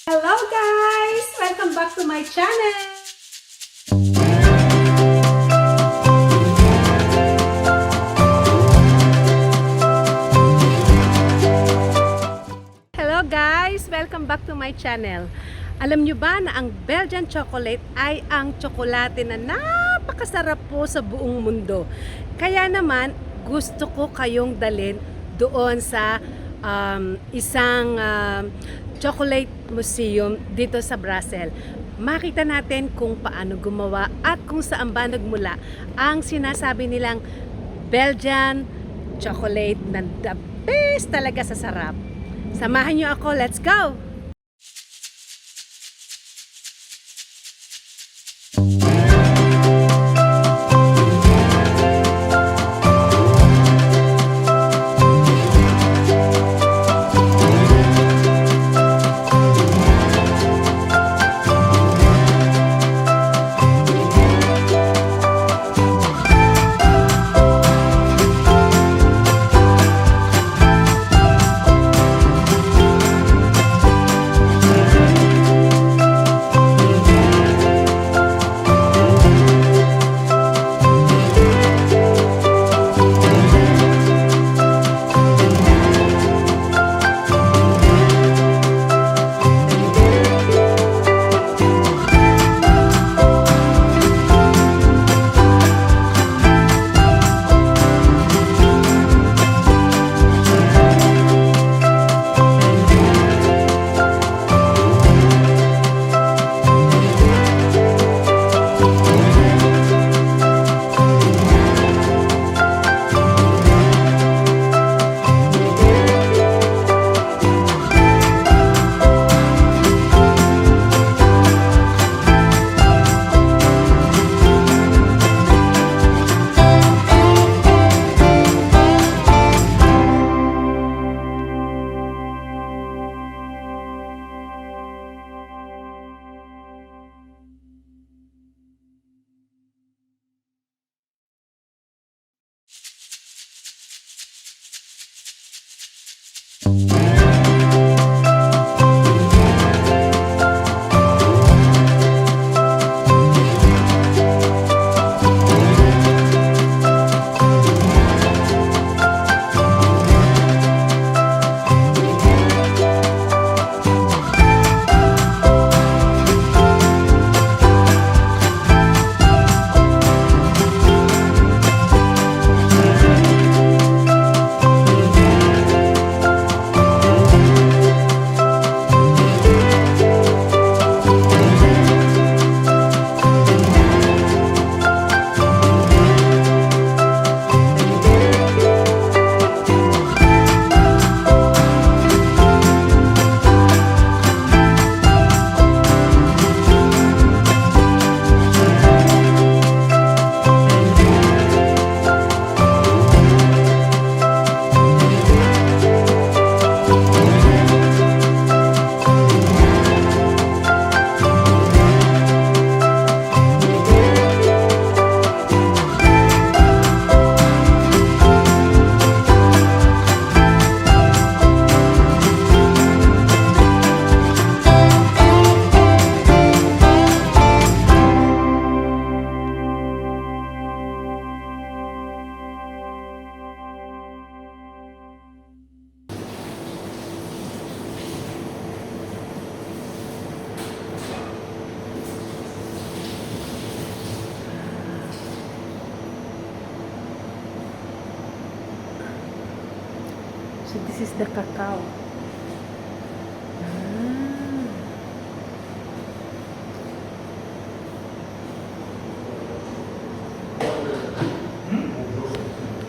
Hello guys! Welcome back to my channel! Hello guys! Welcome back to my channel. Alam nyo ba na ang Belgian chocolate ay ang tsokolate na napakasarap po sa buong mundo? Kaya naman, gusto ko kayong dalhin doon sa isang chocolate museum dito sa Brussels. Makita natin kung paano gumawa at kung saan ba nagmula ang sinasabi nilang Belgian chocolate na the best talaga sa sarap. Samahan niyo ako, let's go! So this is the cacao.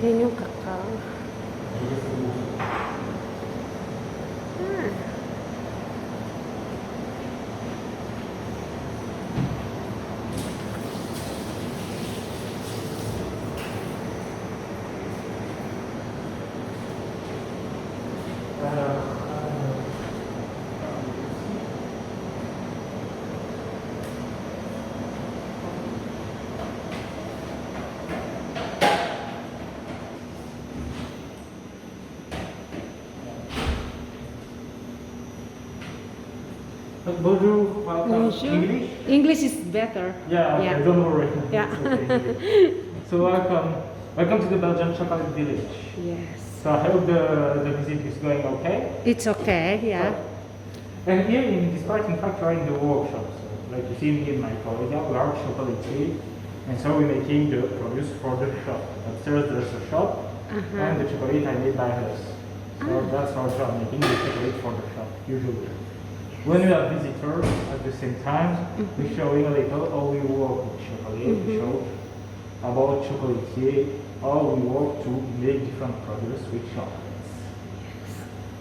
Yan yung cacao. Bonjour, welcome. Bonjour. English? English is better. Yeah, okay, Yeah. don't worry. Yeah. It's okay. So welcome to the Belgian Chocolate Village. Yes. So I hope the visit is going okay. It's okay, yeah. And here in this part, in fact, we are in the workshop. So like you see me and my colleague, we are chocolatier, and so we're making the produce for the shop. Upstairs there's a shop, and the chocolate I made by us. So that's our job, making the chocolate for the shop, usually. When we have visitors at the same time, we're showing a little how we work with chocolate. We show about chocolatier, how we work to make different products with chocolates.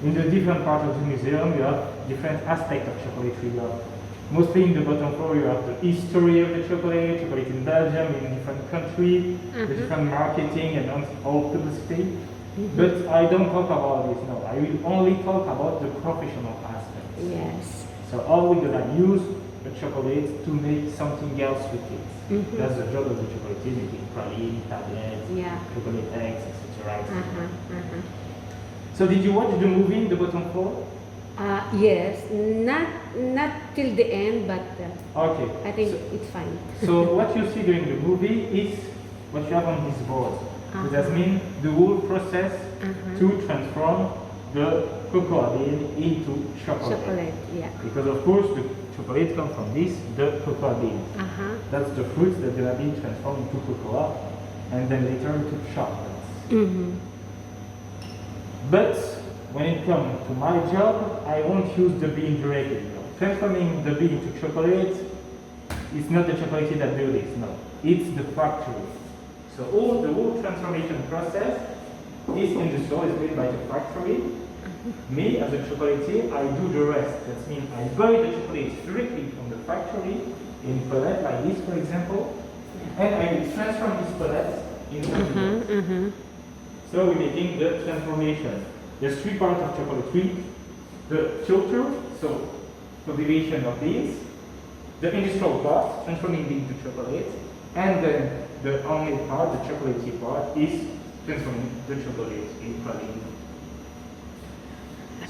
In the different part of the museum, you have different aspects of chocolate. You have mostly in the bottom floor, you have the history of the chocolate in Belgium, in different countries, the different marketing and all publicity. But I don't talk about this now. I will only talk about the professional aspects. Yes. So how we're gonna use the chocolate to make something else with it. That's the job of the chocolatier, making praline, tablets, chocolate eggs, etc. So did you watch the movie in the bottom floor? Yes, not till the end, but Okay. I think it's fine. So what you see during the movie is what you have on this board. So that means the whole process to transform the cocoa bean into chocolate. Chocolate, yeah. Because of course the chocolate comes from this, the cocoa bean. That's the fruit that's gonna be transformed into cocoa and then later into chocolate. But when it comes to my job, I won't use the bean directly. Transforming the bean into chocolate, it's not the chocolatier that do this, no. It's the factory. So the whole transformation process is industrial, is made by the factory. Me, as a chocolatier, I do the rest. That means I buy the chocolate directly from the factory in pellet, like this, for example, and I will transform this pellet into So we're making the transformation. There's three parts of chocolate. The filter, so cultivation of beans, the industrial part, transforming beans to chocolate, and then the only part, the chocolatier part, is transforming the chocolate in praline.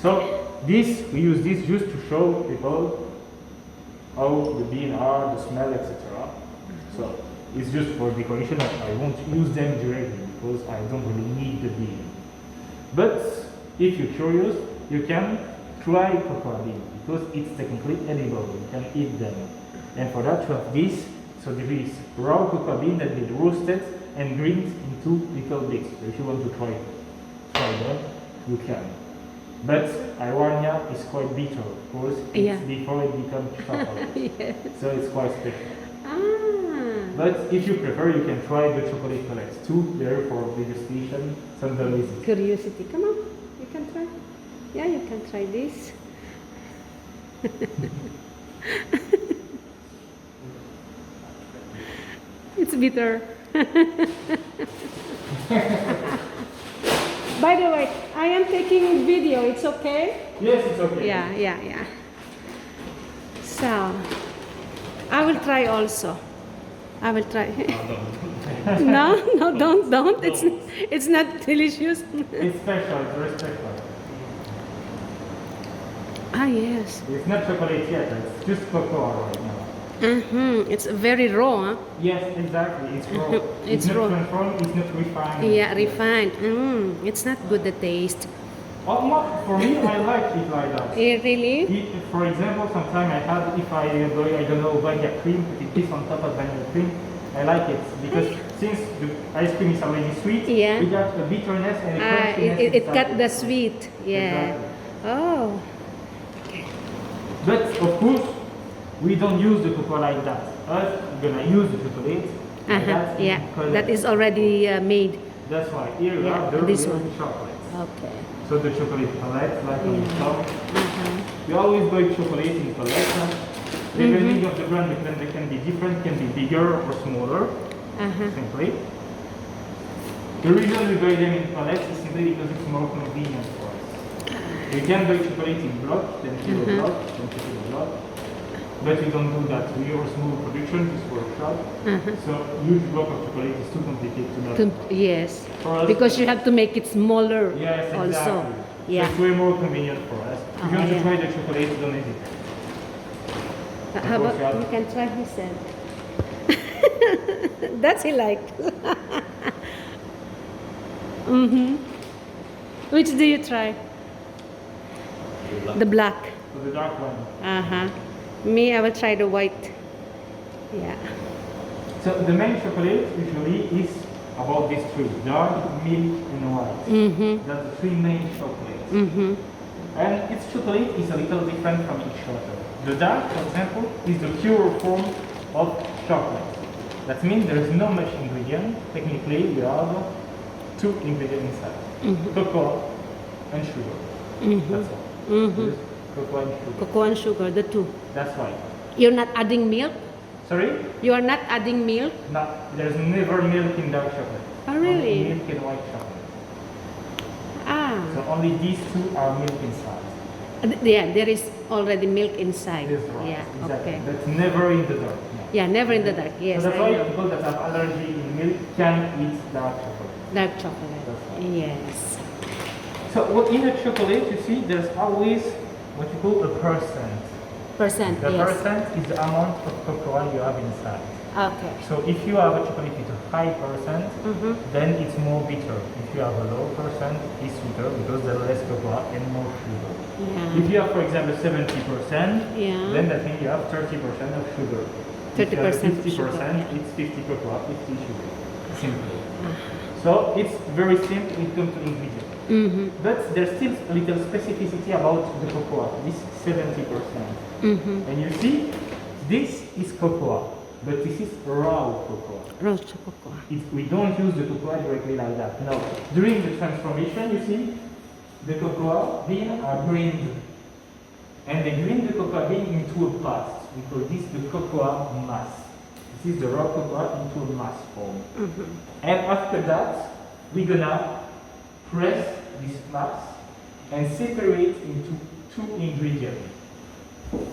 So we use this just to show people how the beans are, the smell, etc. So it's just for decoration. I won't use them directly because I don't really need the bean. But if you're curious, you can try cocoa bean because it's technically edible. You can eat them. And for that, you have this. So there is raw cocoa bean that been roasted and grind into little bits. So if you want to try them, you can. But Irania is quite bitter, of course. It's before it becomes chocolate. So it's quite special. But if you prefer, you can try the chocolate pellets too. There for degustation, some delicious. Curiosity, come on, you can try. Yeah, you can try this. It's bitter. By the way, I am taking video. It's okay? Yes, it's okay. Yeah. So, I will try also. I will try. No, don't. It's not delicious. It's special. It's very special. Yes. It's not chocolate yet. It's just cocoa right now. It's very raw. Huh? Yes, exactly. It's raw. It's not raw. transformed. It's not refined. Yeah, refined. It's not good, the taste. For me, I like it like that. Really? For example, sometimes I have, if I don't know, vanilla cream, put this on top of vanilla cream, I like it because since the ice cream is already sweet, we got a bitterness and a crunchiness. It got the sweet. Yeah. Exactly. Oh. But of course, we don't use the cocoa like that. Us, we're gonna use the chocolate. Like that, that is already made. That's why here we have the this real one. chocolate. Okay. So the chocolate palette, like on the top. We always buy chocolate in palette. Depending of the brand, they can be different, can be bigger or smaller. Simply. The reason we buy them in pallets is simply because it's more convenient for us. We can buy chocolate in block, then kilo block, then kilo block. But we don't do that. We are a small production, this workshop. So huge block of chocolate is too complicated to do. Yes. Because you have to make it smaller. Yes, exactly. Also. So it's way more convenient for us. If you want to try the chocolate, don't hesitate. How about you can try, he said. That's he like. Which do you try? The black. So the dark one. Me, I will try the white. Yeah. So the main chocolate usually is about these three: dark, milk, and white. That's the three main chocolates. And each chocolate is a little different from each other. The dark, for example, is the pure form of chocolate. That means there is not much ingredient. Technically, we have two ingredients inside: cocoa and sugar. That's all. There's cocoa and sugar. Cocoa and sugar, the two. That's right. You're not adding milk? Sorry? You are not adding milk? No, there's never milk in dark chocolate. Oh, really? Only milk in white chocolate. So Ah. only these two are milk inside. Yeah, there is already milk inside. That's right. Yeah, Exactly. okay. That's never in the dark. No. Yeah, never in the dark. Yes, So that's I why know. people that have allergy in milk can eat dark chocolate. Dark chocolate. That's right. Yes. So in a chocolate, you see, there's always what you call a percent. Percent, The yes. percent is the amount of cocoa you have inside. Okay. So if you have a chocolate with a high percent, then it's more bitter. If you have a low percent, it's sweeter because there's less cocoa and more sugar. Yeah. If you have, for example, 70%, Yeah. then that means you have 30% of sugar. 30% 50%, sugar. it's 50 cocoa, 50 sugar. Simple. So it's very simple when it comes to ingredients. But there's still a little specificity about the cocoa, this 70%. And you see, this is cocoa, but this is raw cocoa. Roast cocoa. We don't use the cocoa directly like that. No. During the transformation, you see, the cocoa bean are grind. And they grind the cocoa bean into a past. We call this the cocoa mass. This is the raw cocoa into a mass form. And after that, we're gonna press this mass and separate into two ingredients: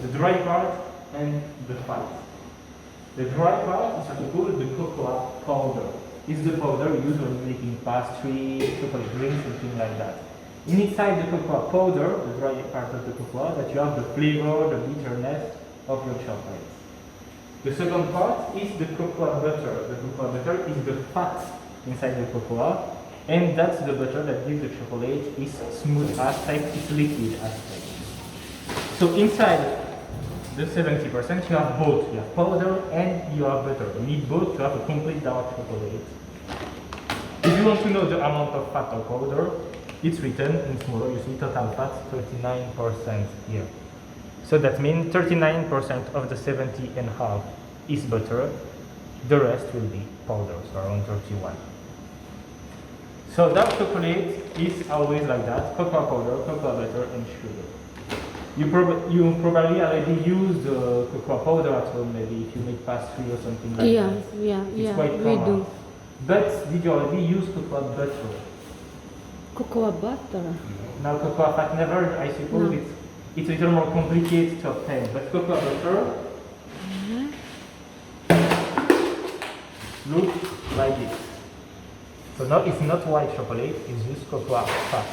the dry part and the fat. The dry part is what we call the cocoa powder. It's the powder we use when making pastry, chocolate drinks, and things like that. Inside the cocoa powder, the dry part of the cocoa, that you have the flavor, the bitterness of your chocolate. The second part is the cocoa butter. The cocoa butter is the fat inside the cocoa, and that's the butter that gives the chocolate its smooth aspect, its liquid aspect. So inside the 70%, you have both. You have powder and you have butter. You need both to have a complete dark chocolate. If you want to know the amount of fat or powder, it's written in smaller. You see total fat 39% here. So that means 39% of the 70.5 is butter. The rest will be powder, so around 31. So dark chocolate is always like that: cocoa powder, cocoa butter, and sugar. You probably already use the cocoa powder at home, maybe if you make pastry or something like that. It's quite we common. do. But did you already use cocoa butter? Cocoa butter. Now cocoa fat never, I suppose No. it's a little more complicated to obtain. But cocoa butter looks like this. So now it's not white chocolate, it's just cocoa fat.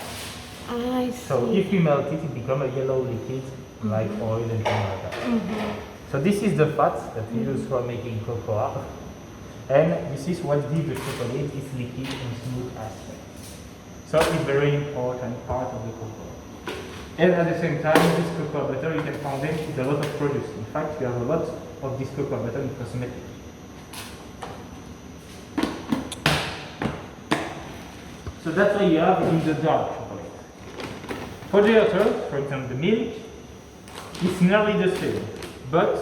I see. So if you melt it, it becomes a yellow liquid like oil and things like that. So this is the fat that we use for making cocoa. And this is what gives the chocolate its liquid and smooth aspect. So it's very important part of the cocoa. And at the same time, this cocoa butter, you can find it with a lot of products. In fact, you have a lot of this cocoa butter in cosmetics. So that's what you have in the dark chocolate. For the other, for example, the milk, it's nearly the same, but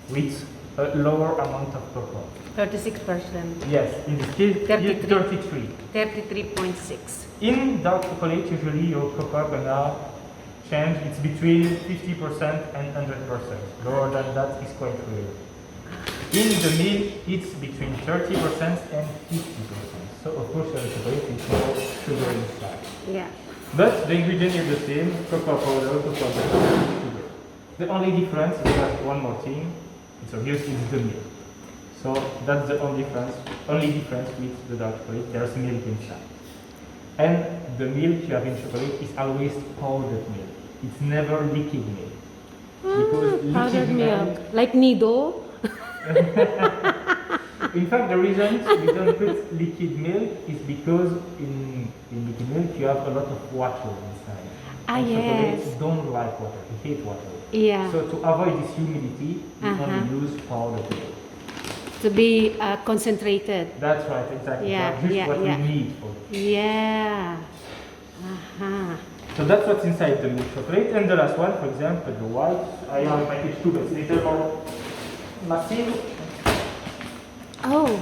with a lower amount of cocoa. 36%. Yes, in this case, 33. 33.6. In dark chocolate, usually your cocoa gonna change. It's between 50% and 100%. Lower than that is quite rare. In the milk, it's between 30% and 50%. So of course, the chocolate is more sugar inside. Yeah. But the ingredient is the same: cocoa powder, cocoa butter, and sugar. The only difference is that one more thing. It's obvious, it's the milk. So that's the only difference with the dark chocolate. There's milk inside. And the milk you have in chocolate is always powdered milk. It's never liquid milk. Because Powdered liquid milk. Like Nido? In fact, the reason we don't put liquid milk is because in liquid milk you have a lot of water inside. And chocolates Yes. don't like water, they hate water. Yeah. So to avoid this humidity, we only use powdered milk. To be concentrated. That's right, exactly. Yeah, That's just yeah, what yeah. we need for it. Yeah. So that's what's inside the milk chocolate. And the last one, for example, the white, I have package 2, but it's a little more massive. Oh,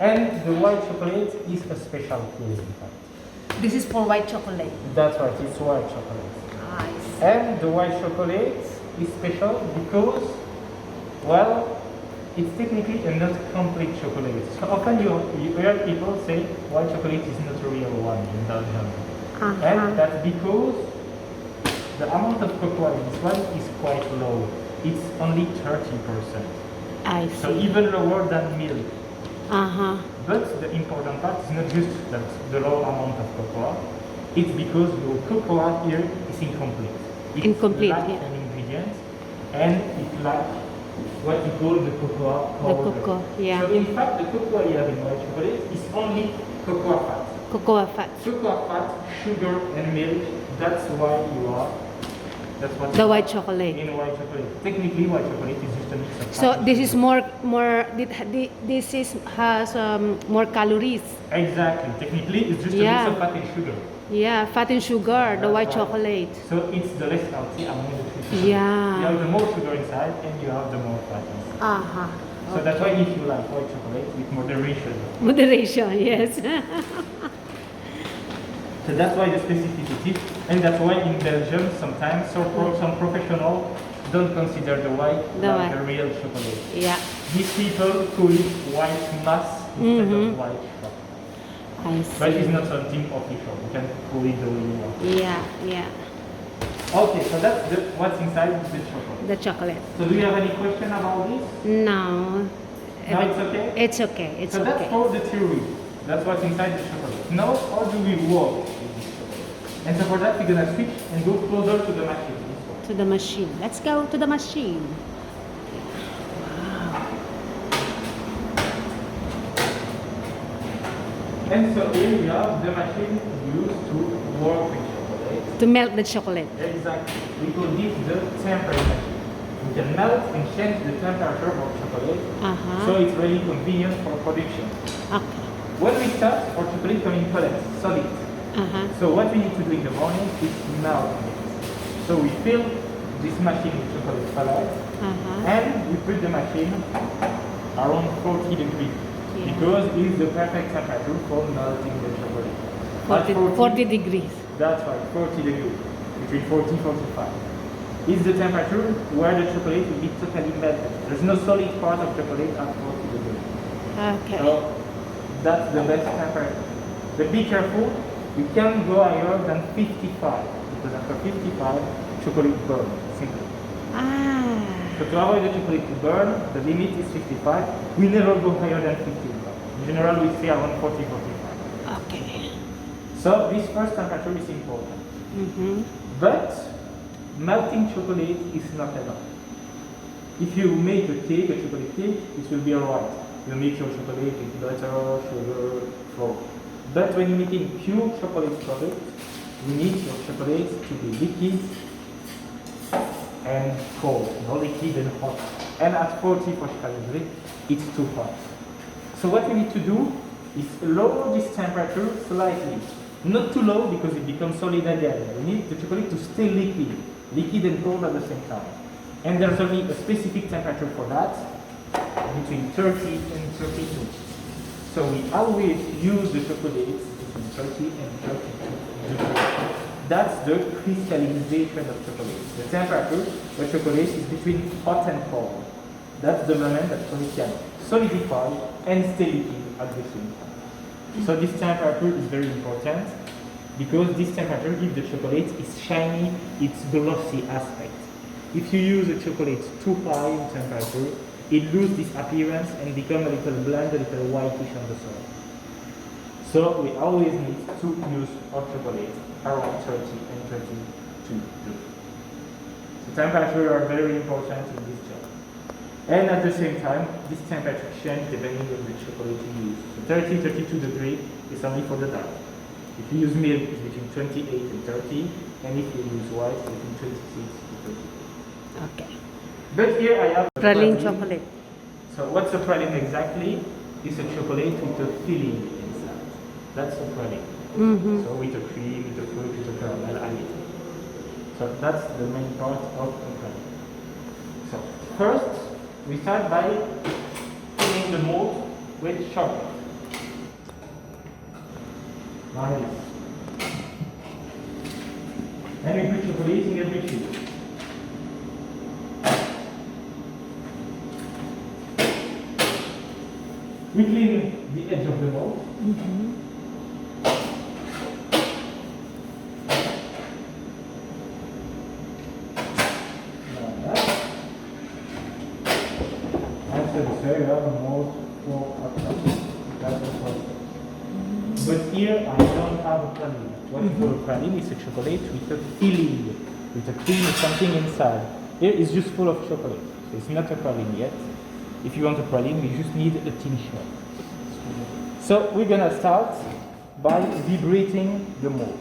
And the white chocolate is a special case, in fact. this is for white chocolate. That's right, it's white chocolate. Nice. And the white chocolate is special because, well, it's technically a not complete chocolate. So often you hear people say white chocolate is not a real one in Belgium. And that's because the amount of cocoa in this one is quite low. It's only 30%. I So see. even lower than milk. But But the important part is not just that the low amount of cocoa, it's because your cocoa here is incomplete. It Incomplete, lacks yeah. an ingredient and it lacks what you call the cocoa The powder. cocoa, yeah. So in fact the cocoa you have in white chocolate is only cocoa fat. cocoa fat. Cocoa fat, sugar and milk, that's why you are, that's what The white chocolate. in white chocolate. Technically white chocolate is just a mix of So fat. this is this is has more calories. Exactly. Technically, it's just a Yeah. mix of fat and sugar. Yeah, fat and sugar, the That's white right. chocolate. So it's the less healthy among the two. Yeah. You have the more sugar inside and you have the more fat inside. So that's why if you like white chocolate with moderation. Moderation, yes. So that's why the specificity, and that's why in Belgium sometimes some professionals don't consider the white The like white. a real chocolate. Yeah, These people call it white mass instead of white chocolate. I But it's see. not something official. You can call it the way you want. Yeah, yeah. Okay, so that's what's inside the chocolate. The chocolate. So do you have any question about this? No. No, it's okay? It's okay. It's So that's okay. for the theory. That's what's inside the chocolate. Now, how do we work with this chocolate? And so for that, we're gonna switch and go closer to the machine. To the machine. Let's go to the machine. Wow. And so here we have the machine used to work with chocolate. To melt the chocolate. Exactly. We call this the temperature machine. We can melt and change the temperature of chocolate. So it's really convenient for production. Okay. When we start, our chocolate come in pellets, solid. So what we need to do in the morning is melt it. So we fill this machine with chocolate pellets and we put the machine around 40 degrees because it's the perfect temperature for melting the chocolate. 40 degrees. That's right, 40 degrees, between 40 and 45. Is the temperature where the chocolate will be totally melted. There's no solid part of chocolate at 40 degrees. Okay. So that's the best temperature. But be careful, you can't go higher than 55 because after 55, chocolate burns. Simple. So to avoid the chocolate to burn, the limit is 55. We never go higher than 55. In general, we stay around 40, 45. Okay. So this first temperature is important. But melting chocolate is not enough. If you make a cake, a chocolate cake, it will be alright. You mix your chocolate with butter, sugar, flour. But when you're making pure chocolate product, you need your chocolate to be liquid and cold, not liquid and hot. And at 40, 45 degrees, it's too hot. So what we need to do is lower this temperature slightly. Not too low because it becomes solid again. We need the chocolate to stay liquid and cold at the same time. And there's only a specific temperature for that, between 30 and 32. So we always use the chocolate between 30 and 32 degrees. That's the crystallization of chocolate. The temperature of chocolate is between hot and cold. That's the moment that chocolate can solidify and stay liquid at the same time. So this temperature is very important because this temperature gives the chocolate its shiny, its glossy aspect. If you use a chocolate too high in temperature, it loses this appearance and becomes a little bland, a little whitish on the side. So we always need to use our chocolate around 30 and 32 degrees. So Temperature are very important in this job. And at the same time, this temperature change depending on the chocolate you use. So 30, 32 degrees is only for the dark. If you use milk, it's between 28 and 30, and if you use white, it's between 26 to 38. Okay. But here I have Praline chocolate. So what's a praline exactly? It's a chocolate with a filling inside. That's a praline. Mm-hmm. So with a cream, with a fruit, with a caramel, and it. So that's the main part of a praline. So first, we start by filling the mold with chocolate. Like this. And we put chocolate in every tube. We clean the edge of the mold. Mm-hmm. Like that. After the sir, you have a mold for a cup. That's the first step. But here I don't have a praline. What you call a praline is a chocolate with a filling, with a cream or something inside. Here it's just full of chocolate. So it's not a praline yet. If you want a praline, we just need a tin shell. So we're gonna start by vibrating the mold.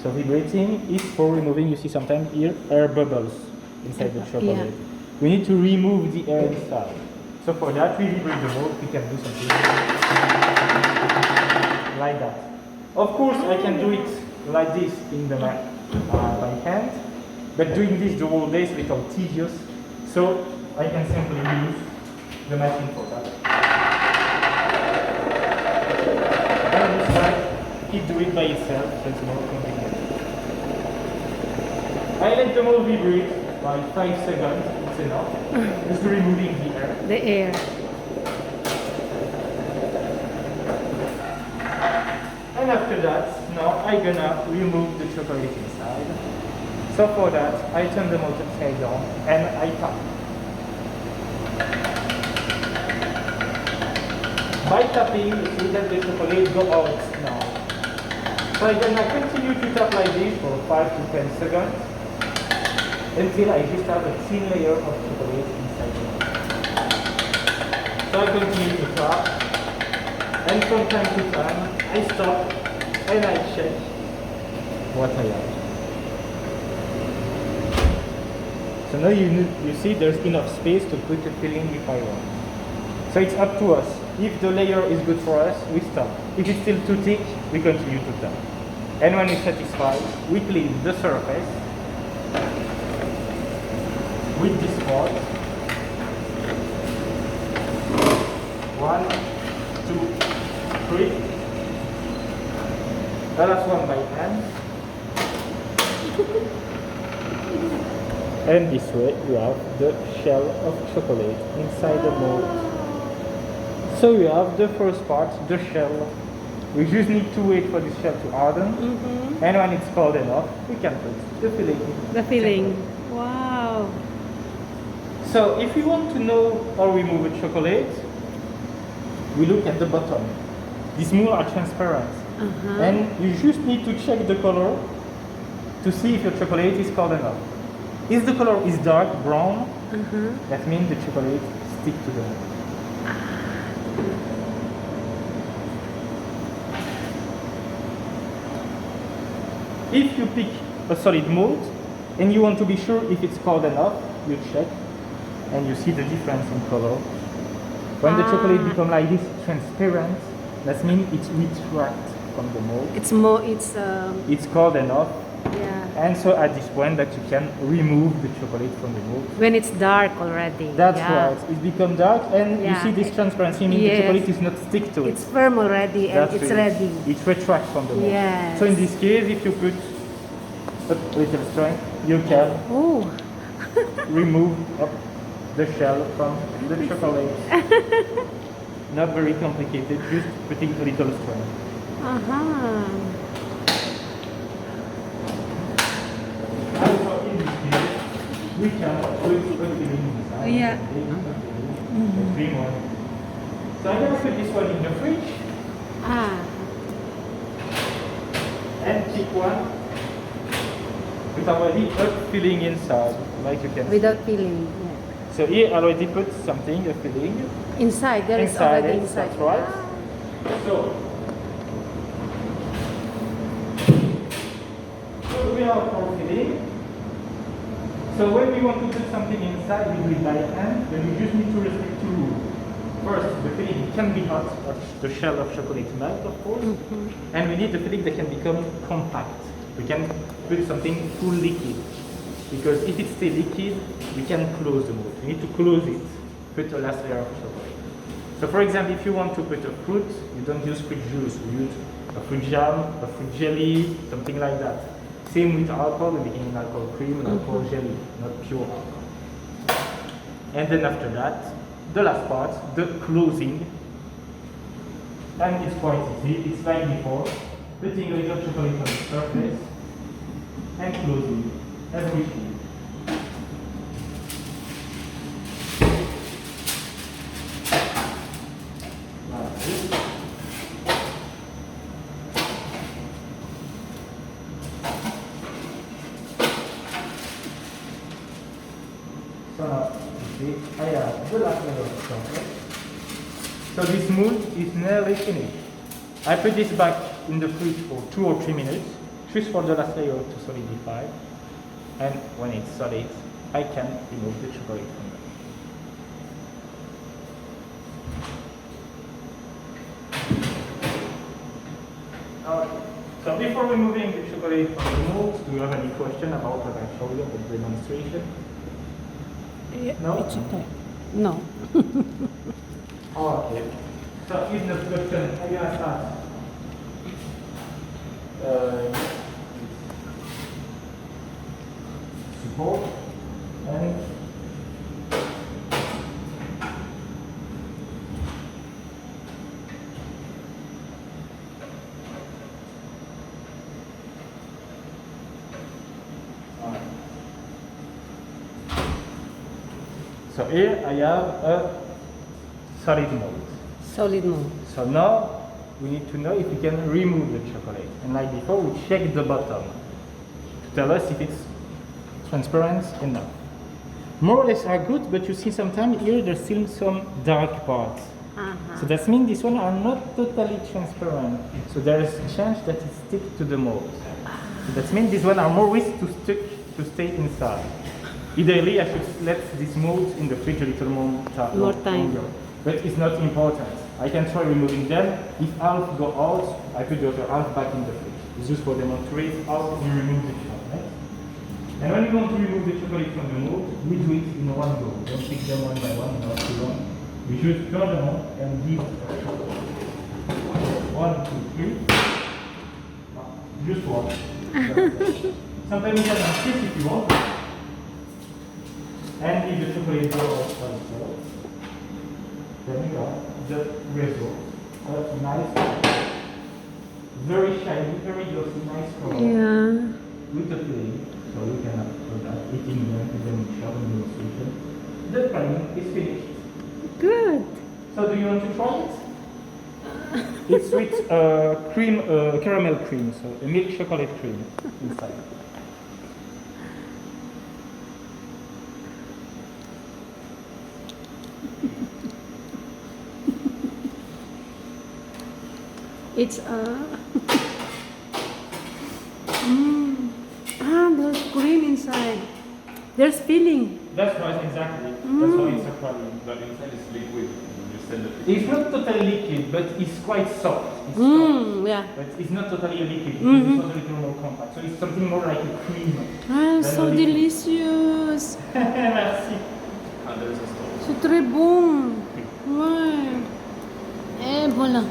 So vibrating is for removing, you see sometimes here, air bubbles inside the chocolate. Yeah. We need to remove the air inside. So for that, we vibrate the mold. We can do something like that. Of course, I can do it like this in the by hand, but doing this the whole day is a little tedious. So I can simply use the machine for that. And this side, it do it by itself, so it's more convenient. I let the mold vibrate by 5 seconds, it's enough. Just removing the air. The air. And after that, now I'm gonna remove the chocolate inside. So for that, I turn the mold upside down and I tap. By tapping, you see that the chocolate go out now. So I'm gonna continue to tap like this for 5 to 10 seconds until I just have a thin layer of chocolate inside the mold. So I continue to tap, and from time to time I stop and I check what I have. So now you see there's enough space to put the filling if I want. So it's up to us. If the layer is good for us, we stop. If it's still too thick, we continue to tap. And when we're satisfied, we clean the surface with this part. 1, 2, 3. The last one by hand. And this way you have the shell of chocolate inside the mold. So you have the first part, the shell. We just need to wait for the shell to harden. Mm-hmm. And when it's cold enough, we can put the filling. The filling. Wow. So if you want to know how we remove a chocolate, we look at the bottom. These molds are transparent. Uh-huh. And you just need to check the color to see if your chocolate is cold enough. If the color is dark brown, that means the chocolate stick to the mold. If you pick a solid mold and you want to be sure if it's cold enough, you check and you see the difference in color. When the chocolate becomes like this transparent, that means it's retract from the mold. It's cold enough. yeah. And so at this point that you can remove the chocolate from the mold. When it's dark already. That's yeah. right. It becomes dark and you see this transparency means the chocolate is not stick to it. It's firm already and That's it's it. ready. It retracts from the mold. Yes. So in this case, if you put a little string, you can remove the shell from the chocolate. Not very complicated, just putting a little string. Also in this case, we can put a filling inside. Yeah. The green one. So I'm going to put this one in the fridge and keep one with already a filling inside. like you can Without see. filling. Yeah. So here I already put something, a filling. Inside, there is Inside already it, inside. that's right. So we are for filling. So when we want to put something inside, we do it by hand. Then we just need to respect two rules. First, the filling can be hot, or the shell of chocolate melt, of course. And we need the filling that can become compact. We can put something full liquid. Because if it's still liquid, we can close the mold. We need to close it, put a last layer of chocolate. So for example, if you want to put a fruit, you don't use fruit juice, you use a fruit jam, a fruit jelly, something like that. Same with alcohol, we begin in alcohol cream and alcohol jelly, not pure alcohol. And then after that, the last part, the closing. And it's quite easy, it's like before, putting a little chocolate on the surface and closing everything. Like this. So now, you see, I have the last layer of chocolate. So this mold is nearly finished. I put this back in the fridge for 2 or 3 minutes, just for the last layer to solidify. And when it's solid, I can remove the chocolate from there. Okay. So before removing the chocolate from the mold, do you have any question about what I showed you, the demonstration? Yeah, No? it's okay. No. Okay. So if the question, I'm gonna start. Support and so here I have a solid mold. Solid mold. So now we need to know if we can remove the chocolate. And like before, we check the bottom to tell us if it's transparent enough. More or less are good, but you see sometimes here there's still some dark parts. So that means this one are not totally transparent. So there is a chance that it sticks to the mold. So that means this one are more risk to stay inside. Ideally, I should let this mold in the fridge a little more time. Longer. But it's not important. I can try removing them. If half go out, I put the other half back in the fridge. It's just for demonstrate how you remove the chocolate. And when you want to remove the chocolate from the mold, we do it in one go. Don't pick them one by one, not too long. We should turn them on and give 1, 2, 3. Just one. Sometimes you can assist if you want. And if the chocolate goes out by itself, then we got the result. A nice, very shiny, very glossy, nice color. Yeah. With the filling. So you can have that 18 minutes and then show in the demonstration. The filling is finished. Good. So do you want to try it? It's with cream, caramel cream, so a milk chocolate cream inside. It's there's cream inside. There's filling. That's right, exactly. That's why it's a problem. But inside is liquid. You send it. It's not totally liquid, but it's quite soft. It's Yeah. But it's not totally a liquid. It's also a little more compact. So it's something more like a cream. Ah, than so a liquid. delicious. Merci. And there is a stone. C'est très bon. Ouais. Et voilà.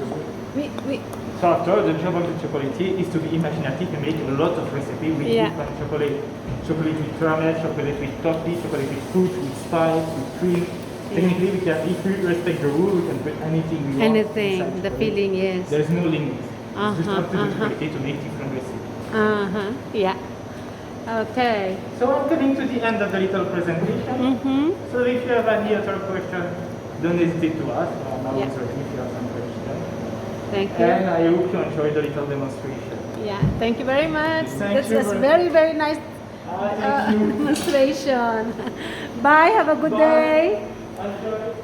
Oui, oui. So after, the job of the chocolatier is to be imaginative and make a lot of recipes with different chocolate. Chocolate with caramel, chocolate with coffee, chocolate with fruit, with spice, with cream. Technically, we can, if we respect the rule, we can put anything we want. Anything. inside The chocolate. filling, yes. There's no limit. It's just up to the chocolatier to make different recipes. Yeah. Okay. So I'm coming to the end of the little presentation. So if you have any other question, don't hesitate to ask. I'm always ready if you have some questions. Thank you. And I hope you enjoyed the little demonstration. Yeah. Thank you very much. Thank This you was very very, very nice Thank you. demonstration. Bye, have a good day. Enjoy.